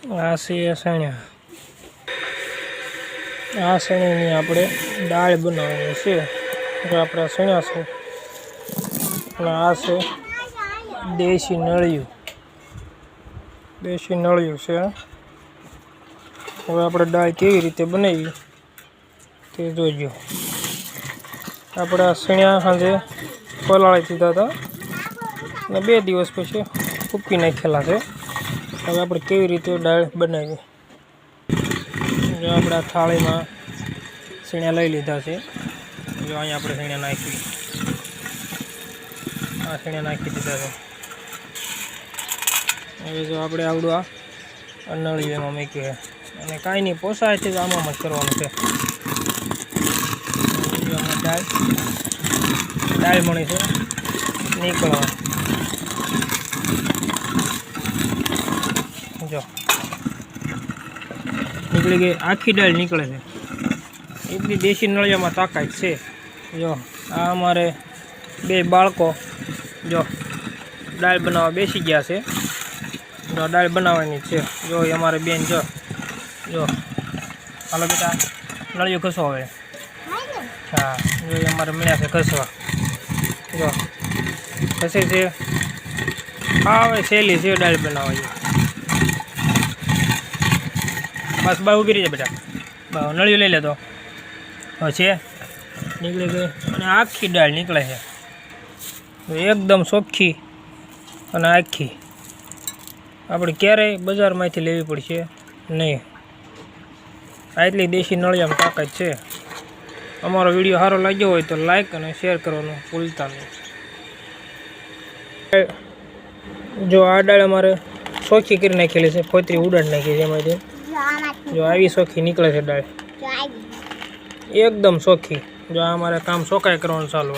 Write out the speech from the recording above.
આ છે સણ્યા, આ સણીની આપણે દાળ બનાવવાની છે. આપણે સણ્યા છે અને આ છે દેશી નળિયું, દેશી નળિયું છે. હવે આપણે દાળ કેવી રીતે બનાવી તે જોઈજો. આપણે આ સણ્યા સાંજે પલાળી દીધા હતા અને 2 દિવસ પછી ફૂંકી નાખેલા છે. હવે આપણે કેવી રીતે દાળ બનાવી, જો આપણે આ થાળીમાં સણ્યા લઈ લીધા છે. જો અહીંયા આપણે સણ્યા નાખી, આ સણ્યા નાખી દીધા છે. હવે જો આપણે આવડું આ નળિયું એમાં મૂક્યું છે અને કાંઈ નહીં પોસાય છે, આમાં જ કરવાનું છે. દાળ મળી છે નીકળવા, જો નીકળી ગઈ, આખી દાળ નીકળે છે. એટલી દેશી નળિયામાં તાકાત છે. જો આ અમારે 2 બાળકો જો દાળ બનાવવા બેસી ગયા છે. જો દાળ બનાવવાની છે. જો અમારે બેન જો હાલો બેટા નળિયું ઘસો હવે. હા જો અમારે મળ્યા છે ઘસવા. જો ઘસે છે. હા હવે સહેલી છે દાળ બનાવવાની. બસ બા ઊભી રહી જાય બેટા, નળિયું લઈ લેતો. હવે છે નીકળી ગઈ અને આખી દાળ નીકળે છે એકદમ ચોખ્ખી અને આખી. આપણે ક્યારેય બજારમાંથી લેવી પડશે નહીં. આટલી દેશી નળિયામાં તાકાત છે. અમારો વિડીયો સારો લાગ્યો હોય તો લાઈક અને શેર કરવાનું ભૂલતા નહીં. જો આ દાળ અમારે ચોખ્ખી કરી નાખેલી છે, ફોતરી ઉડાડી નાખી છે એમાંથી. જો આવી ચોખ્ખી નીકળે છે દાળ, એકદમ ચોખ્ખી. જો અમારે કામ ચોખ્ખાઈ કરવાનું ચાલુ.